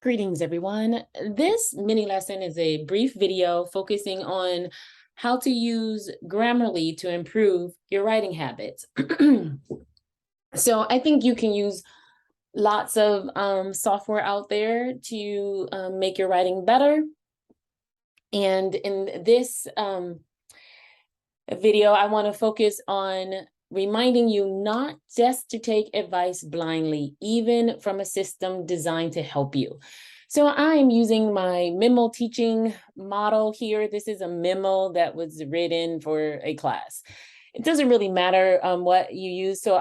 Greetings, everyone. This mini lesson is a brief video focusing on how to use Grammarly to improve your writing habits. So I think you can use lots of software out there to make your writing better. And in this video, I want to focus on reminding you not just to take advice blindly, even from a system designed to help you. So I'm using my memo teaching model here. This is a memo that was written for a class. It doesn't really matter what you use. So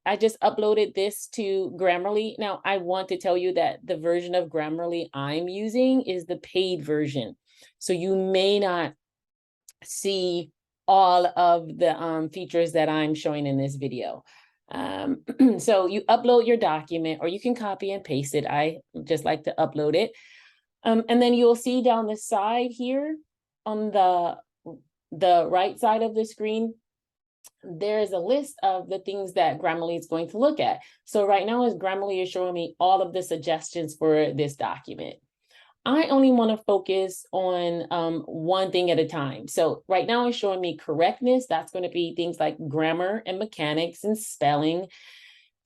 I just uploaded this to Grammarly. Now, I want to tell you that the version of Grammarly I'm using is the paid version. So you may not see all of the features that I'm showing in this video. So you upload your document, or you can copy and paste it. I just like to upload it. And then you'll see down the side here on the right side of the screen, there is a list of the things that Grammarly is going to look at. So right now, as Grammarly is showing me all of the suggestions for this document, I only want to focus on one thing at a time. So right now it's showing me correctness. That's going to be things like grammar and mechanics and spelling.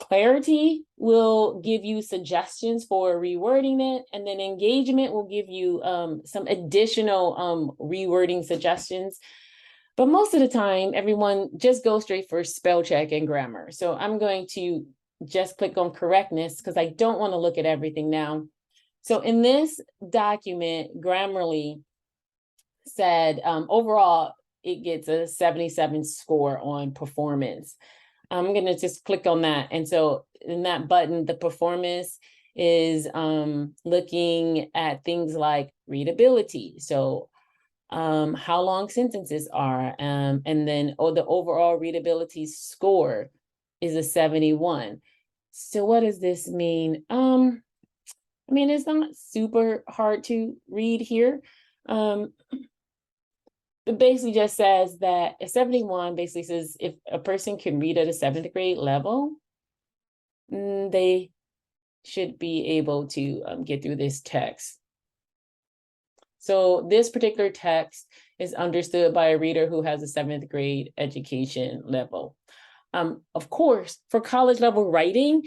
Clarity will give you suggestions for rewording it. And then engagement will give you some additional rewording suggestions. But most of the time, everyone just goes straight for spell check and grammar. So I'm going to just click on correctness because I don't want to look at everything now. So in this document, Grammarly said overall, it gets a 77 score on performance. I'm going to just click on that. And so in that button, the performance is looking at things like readability. So how long sentences are, and then the overall readability score is a 71. So what does this mean? I mean, it's not super hard to read here. It basically just says that a 71 basically says if a person can read at a 7th grade level, they should be able to get through this text. So this particular text is understood by a reader who has a 7th grade education level. Of course, for college level writing,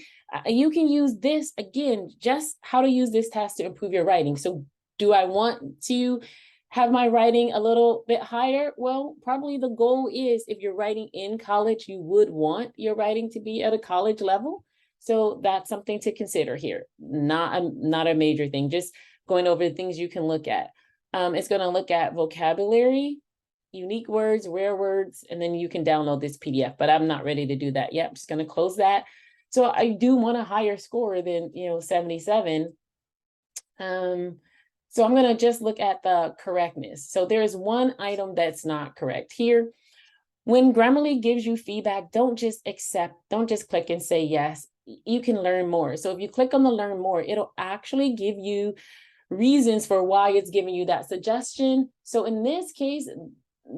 you can use this, again, just how to use this task to improve your writing. So do I want to have my writing a little bit higher? Well, probably the goal is if you're writing in college, you would want your writing to be at a college level. So that's something to consider here. Not a major thing, just going over the things you can look at. It's going to look at vocabulary, unique words, rare words, and then you can download this PDF, but I'm not ready to do that yet. I'm just going to close that. So I do want a higher score than, 77. So I'm going to just look at the correctness. So there is one item that's not correct here. When Grammarly gives you feedback, don't just click and say yes. You can learn more. So if you click on the learn more, it'll actually give you reasons for why it's giving you that suggestion. So in this case,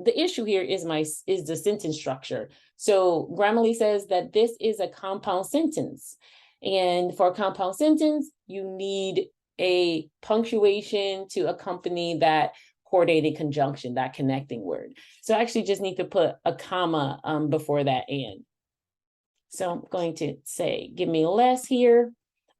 the issue here is the sentence structure. So Grammarly says that this is a compound sentence. And for a compound sentence, you need a punctuation to accompany that coordinated conjunction, that connecting word. So I actually just need to put a comma before that and. So I'm going to say, give me less here.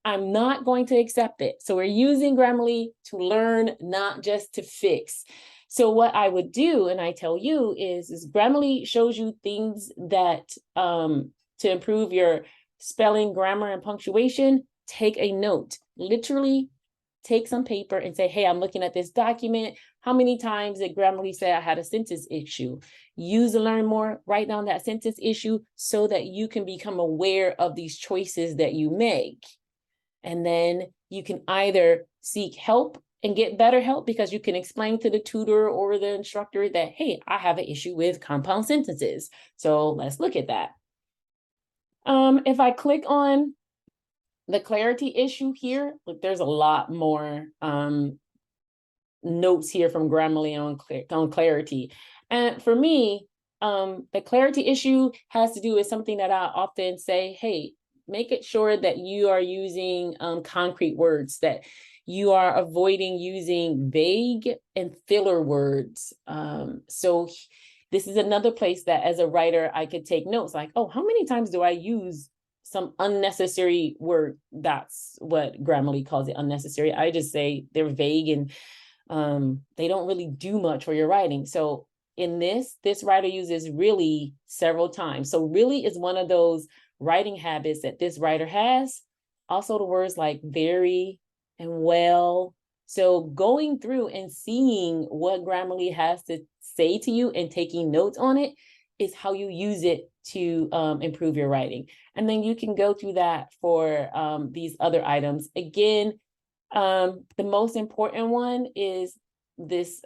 I'm not going to accept it. So we're using Grammarly to learn, not just to fix. So what I would do, and I tell you, is Grammarly shows you things that to improve your spelling, grammar, and punctuation. Take a note. Literally take some paper and say, hey, I'm looking at this document. How many times did Grammarly say I had a sentence issue? Use the learn more, write down that sentence issue so that you can become aware of these choices that you make. And then you can either seek help and get better help because you can explain to the tutor or the instructor that, hey, I have an issue with compound sentences. So let's look at that. If I click on the clarity issue here, look, there's a lot more notes here from Grammarly on clarity. And for me, the clarity issue has to do with something that I often say, hey, make it sure that you are using concrete words, that you are avoiding using vague and filler words. So this is another place that as a writer, I could take notes like, oh, how many times do I use some unnecessary word? That's what Grammarly calls it, unnecessary. I just say they're vague and they don't really do much for your writing. So in this writer uses really several times. So really is one of those writing habits that this writer has. Also the words like very and well. So going through and seeing what Grammarly has to say to you and taking notes on it is how you use it to improve your writing. And then you can go through that for these other items. Again, the most important one is this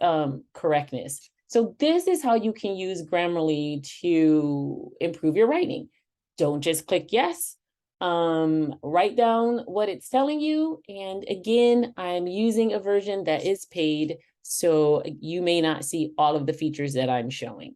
correctness. So this is how you can use Grammarly to improve your writing. Don't just click yes. Write down what it's telling you. And again, I'm using a version that is paid, so you may not see all of the features that I'm showing.